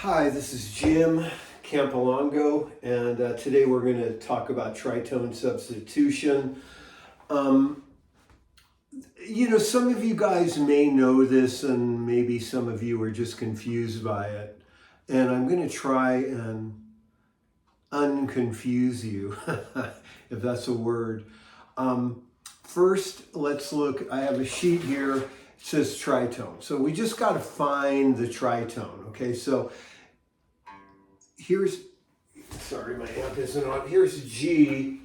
Hi, this is Jim Campilongo, and today we're going to talk about tritone substitution. Some of you guys may know this, and maybe some of you are just confused by it. And I'm going to try and unconfuse you, if that's a word. First, let's look. I have a sheet here. It says tritone. So we just got to find the tritone. Okay, so sorry, my amp isn't on. Here's G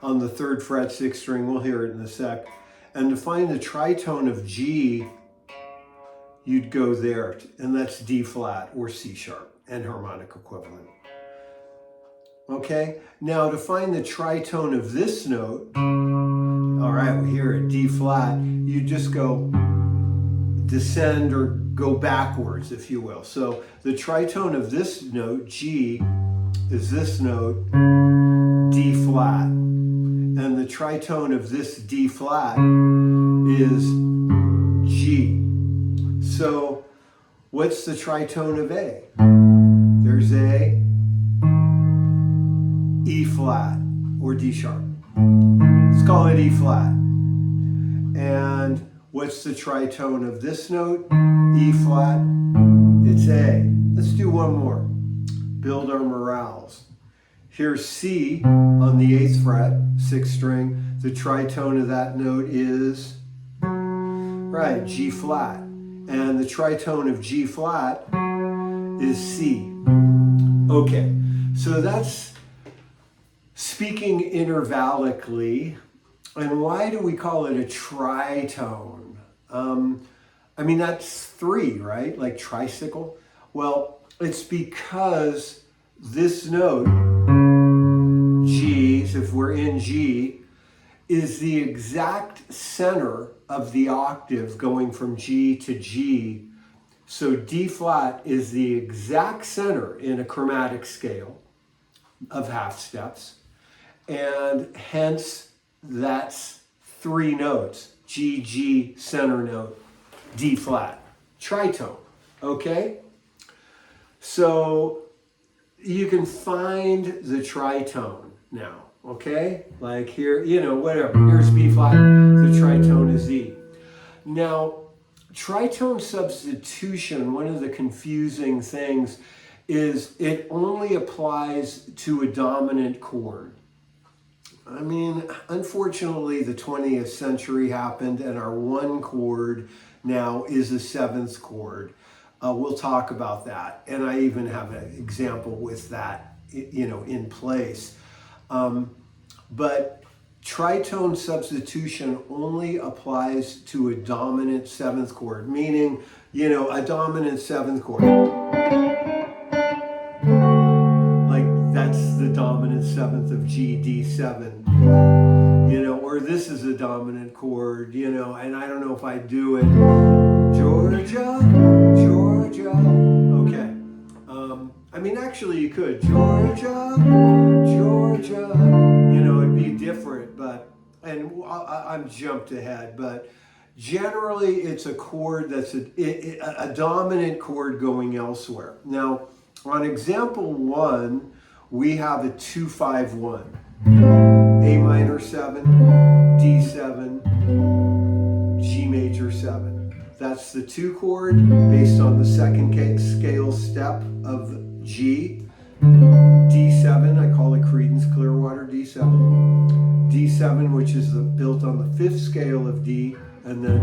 on the 3rd fret, 6th string. We'll hear it in a sec. And to find the tritone of G, you'd go there, and that's D flat or C sharp, and harmonic equivalent. Okay, now to find the tritone of this note, all right, we hear it, D flat, you just go descend or go backwards, if you will. So the tritone of this note, G, is this note, D flat. And the tritone of this D flat is G. So what's the tritone of A? There's A, E flat, or D sharp. Let's call it E flat. And what's the tritone of this note? E flat. It's A. Let's do one more. Build our morales. Here's C on the 8th fret, 6th string. The tritone of that note is, right, G flat. And the tritone of G flat is C. Okay, so that's speaking intervallically. And why do we call it a tritone? That's 3, right? Like tricycle. Well, it's because this note, G, so if we're in G, is the exact center of the octave going from G to G. So D flat is the exact center in a chromatic scale of half steps. And hence, that's 3 notes. G, G, center note, D flat, tritone, okay? So you can find the tritone now, okay? Like here, whatever. Here's B flat, the tritone is E. Now, tritone substitution, one of the confusing things is it only applies to a dominant chord. Unfortunately, the 20th century happened, and our 1 chord now is a 7th chord. We'll talk about that, and I even have an example with that, in place. But tritone substitution only applies to a dominant 7th chord, meaning, a dominant 7th chord. That's the dominant 7th of G, D7, or this is a dominant chord, and I don't know if I do it, Georgia, okay. Actually you could, Georgia, it'd be different, and I'm jumped ahead, but generally it's a chord that's a dominant chord going elsewhere. Now, on example 1, we have a 2-5-1, A minor 7, D7, G major 7. That's the 2 chord based on the 2nd scale step of G. D7, I call it Creedence Clearwater D7. D7, which is built on the 5th scale of D, and then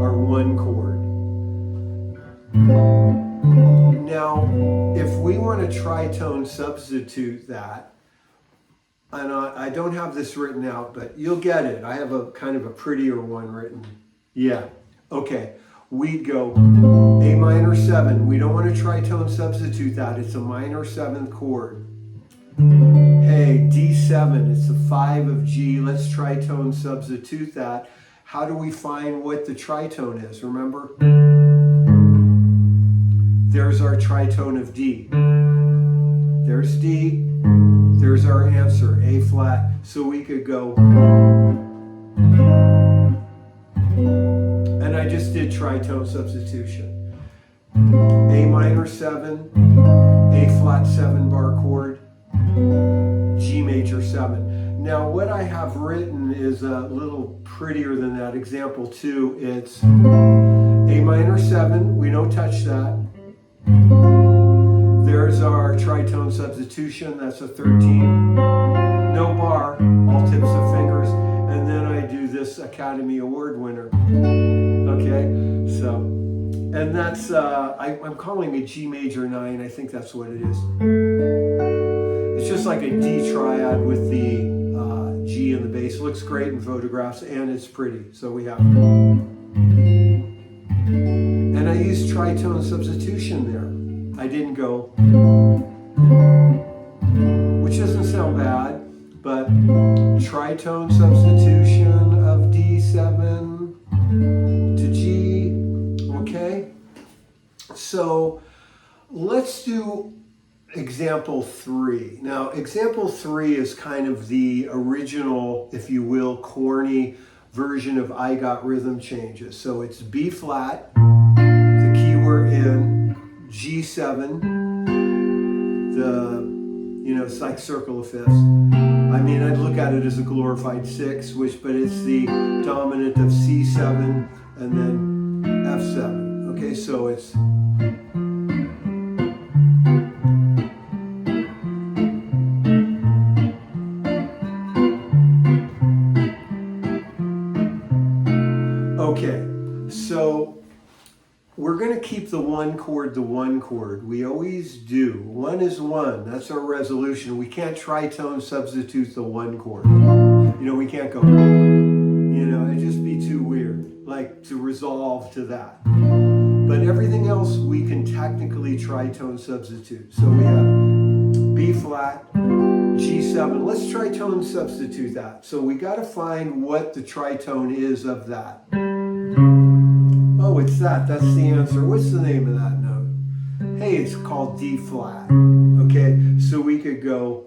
our 1 chord. Now, if we want to tritone substitute that, and I don't have this written out, but you'll get it. I have a kind of a prettier one written. Yeah, okay. We'd go A minor 7. We don't want to tritone substitute that. It's a minor 7th chord. Hey, D7, it's the 5 of G. Let's tritone substitute that. How do we find what the tritone is? Remember? There's our tritone of D. There's D. There's our answer, A flat. So we could go, and I just just did tritone substitution. A minor 7, A flat 7 bar chord, G major 7. Now what I have written is a little prettier than that. Example 2, it's A minor 7, we don't touch that. There's our tritone substitution, that's a 13. No bar, all tips of fingers. And then I do this Academy Award winner. Okay, so, and that's, I'm calling it G major 9, I think that's what it is. It's just like a D triad with the G in the bass. It looks great in photographs and it's pretty, so we have. And I use tritone substitution there. I didn't go, which doesn't sound bad, but tritone substitution of D7 to G, okay? So let's do example 3. Now, example 3 is kind of the original, if you will, corny version of I Got Rhythm Changes. So it's B flat, the key we're in, G7, it's like circle of fifths. I mean, I'd look at it as a glorified 6, but it's the dominant of C7 and then F7. Okay, so it's okay, so we're going to keep the one chord. We always do. 1 is 1. That's our resolution. We can't tritone substitute the 1 chord. We can't go, it'd just be too weird, like to resolve to that. But everything else we can technically tritone substitute. So we have B flat, G7. Let's tritone substitute that. So we got to find what the tritone is of that. Oh, it's that. That's the answer. What's the name of that note? Hey, it's called D flat. Okay, so we could go.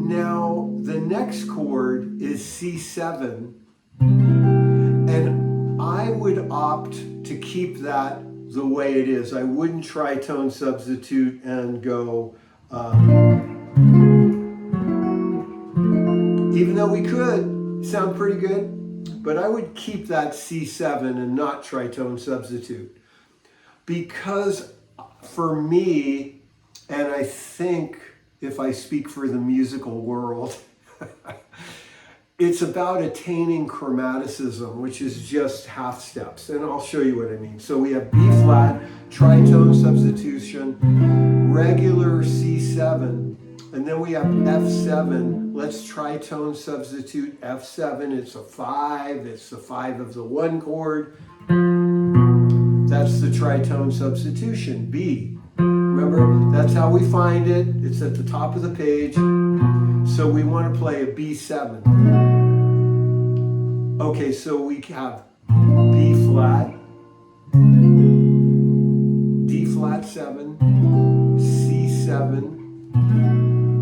Now, the next chord is C7. And I would opt to keep that the way it is. I wouldn't tritone substitute and go, even though we could. Sound pretty good, but I would keep that C7 and not tritone substitute, because for me, and I think if I speak for the musical world, it's about attaining chromaticism, which is just half steps, and I'll show you what I mean. So we have B flat, tritone substitution, regular C7, and then we have F7. Let's tritone substitute F7. It's a 5. It's the 5 of the 1 chord. That's the tritone substitution, B. Remember, that's how we find it. It's at the top of the page. So we want to play a B7. Okay, so we have B flat, D flat 7, C7,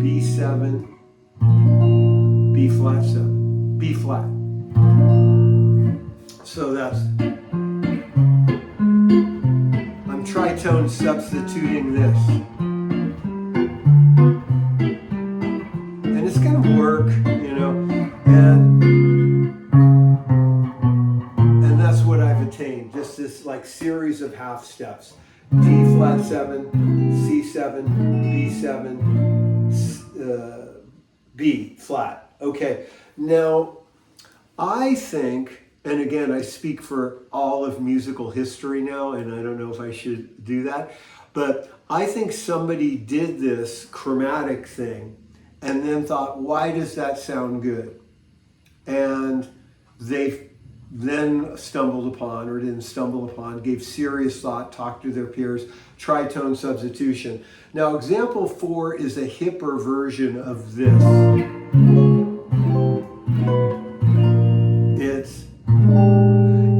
B7, B flat 7, B flat. So that's, I'm tritone substituting this. And it's going to work, and that's what I've attained. Just this like series of half steps. D flat 7, C7, B7, B flat. Okay, now I think, and again, I speak for all of musical history now, and I don't know if I should do that, but I think somebody did this chromatic thing and then thought, why does that sound good? And they then stumbled upon, or didn't stumble upon, gave serious thought, talked to their peers, tritone substitution. Now, example 4 is a hipper version of this.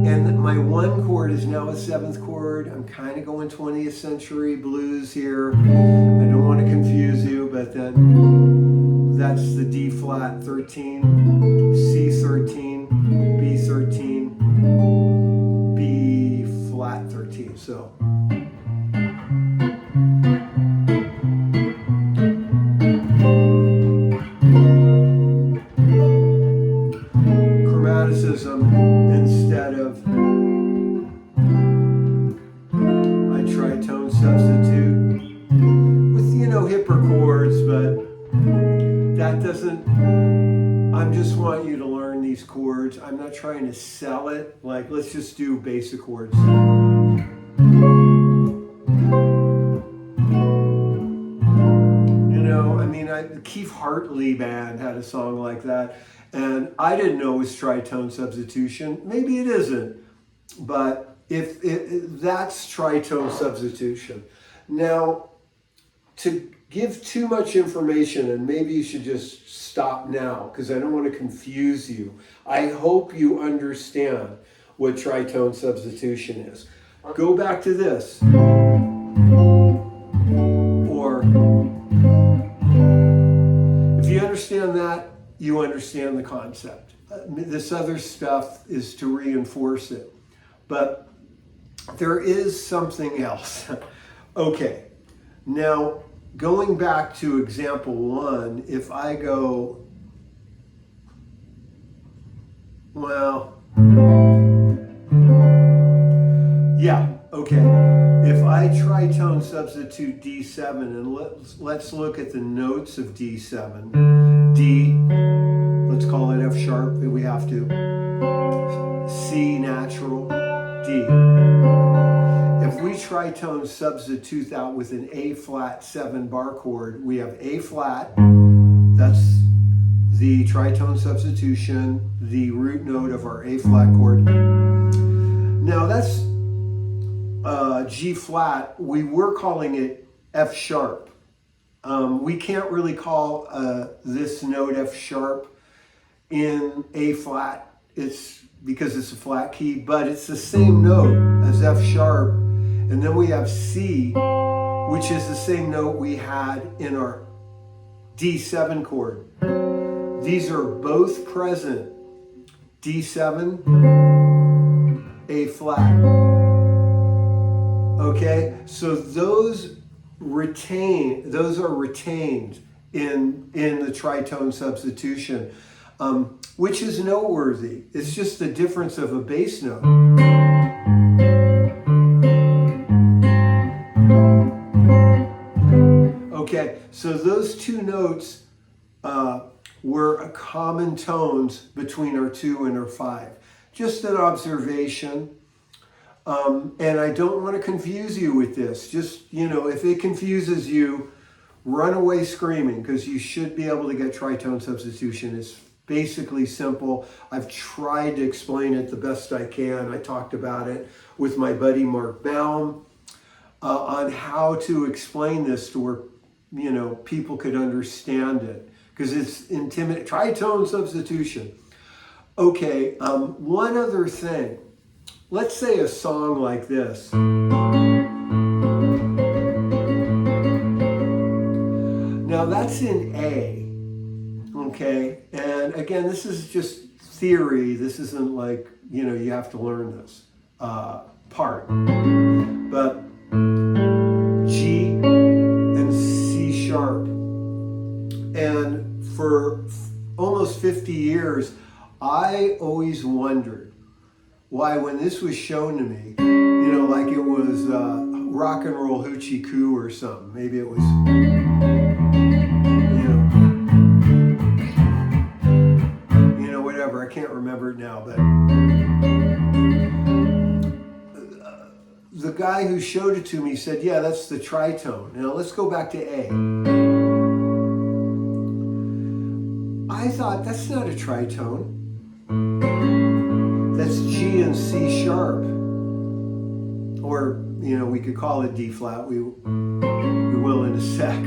And my 1 chord is now a 7th chord. I'm kind of going 20th century blues here. I don't want to confuse you, but then that's the D flat 13, C13, criticism instead of I tritone substitute with, you know, hipper chords, but that doesn't, I just want you to learn these chords. I'm not trying to sell it. Like, let's just do basic chords. The Keith Hartley band had a song like that, and I didn't know it was tritone substitution. Maybe it isn't, but if that's tritone substitution. Now, to give too much information, and maybe you should just stop now because I don't want to confuse you. I hope you understand what tritone substitution is. Go back to this. Or if you understand that, you understand the concept. This other stuff is to reinforce it. But there is something else. Okay, now going back to example 1, if I go, well, yeah, okay. If I tritone substitute D7, and let's look at the notes of D7. D, let's call it F sharp if we have to. C natural, D. If we tritone substitute that with an A flat 7 bar chord, we have A flat, that's the tritone substitution, the root note of our A flat chord. Now that's G flat. We were calling it F sharp. We can't really call this note F sharp in A flat. It's because it's a flat key, but it's the same note as F sharp. And then we have C, which is the same note we had in our D7 chord. These are both present. D7, A flat. Okay, so those are retained in the tritone substitution, which is noteworthy. It's just the difference of a bass note. Okay, so those two notes were common tones between our 2 and our 5. Just an observation. And I don't want to confuse you with this. Just, you know, if it confuses you, run away screaming, because you should be able to get tritone substitution. It's basically simple. I've tried to explain it the best I can. I talked about it with my buddy Mark Baum on how to explain this to where, you know, people could understand it, because it's intimidating. Tritone substitution. Okay, one other thing. Let's say a song like this. Now that's in A, okay? And again, this is just theory. This isn't like, you know, you have to learn this part. But G and C sharp. And for almost 50 years, I always wondered why, when this was shown to me, you know, like it was rock and roll hoochie coo or something. Maybe it was, you know, whatever. I can't remember it now, but the guy who showed it to me said, yeah, that's the tritone. Now let's go back to A. I thought, that's not a tritone. That's G and C sharp. Or, you know, we could call it D flat. We will in a sec.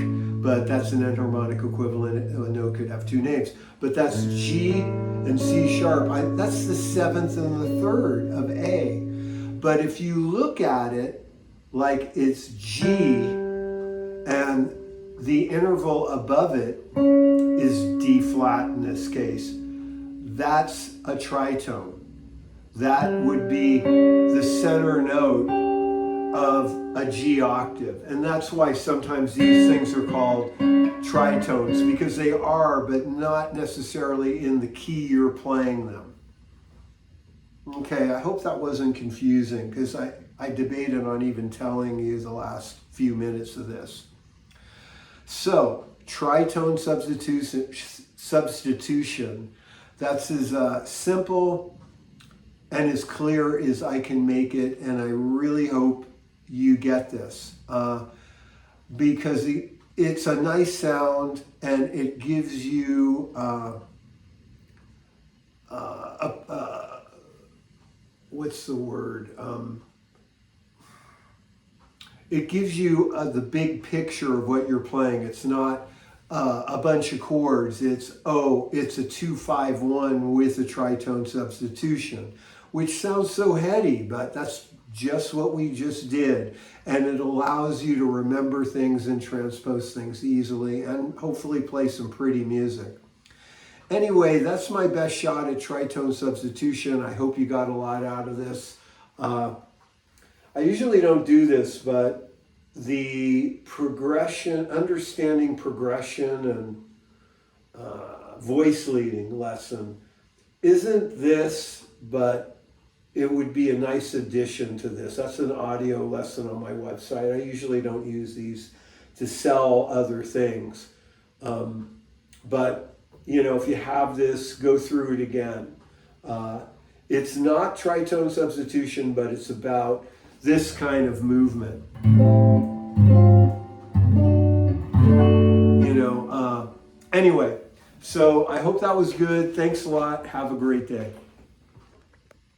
But that's an enharmonic equivalent. A note could have 2 names. But that's G and C sharp. That's the 7th and the 3rd of A. But if you look at it like it's G and the interval above it is D flat in this case, that's a tritone. That would be the center note of a G octave. And that's why sometimes these things are called tritones, because they are, but not necessarily in the key you're playing them. Okay, I hope that wasn't confusing because I debated on even telling you the last few minutes of this. So, tritone substitution, that's as simple and as clear as I can make it, and I really hope you get this because it's a nice sound and it gives you what's the word? It gives you the big picture of what you're playing. It's not a bunch of chords. It's a 2-5-1 with a tritone substitution, which sounds so heady, but that's just what we just did. And it allows you to remember things and transpose things easily and hopefully play some pretty music. Anyway, that's my best shot at tritone substitution. I hope you got a lot out of this. I usually don't do this, but the progression, understanding progression and voice leading lesson isn't this, but it would be a nice addition to this. That's an audio lesson on my website. I usually don't use these to sell other things. But you know, if you have this, go through it again. It's not tritone substitution, but it's about this kind of movement. You know, anyway, so I hope that was good. Thanks a lot. Have a great day.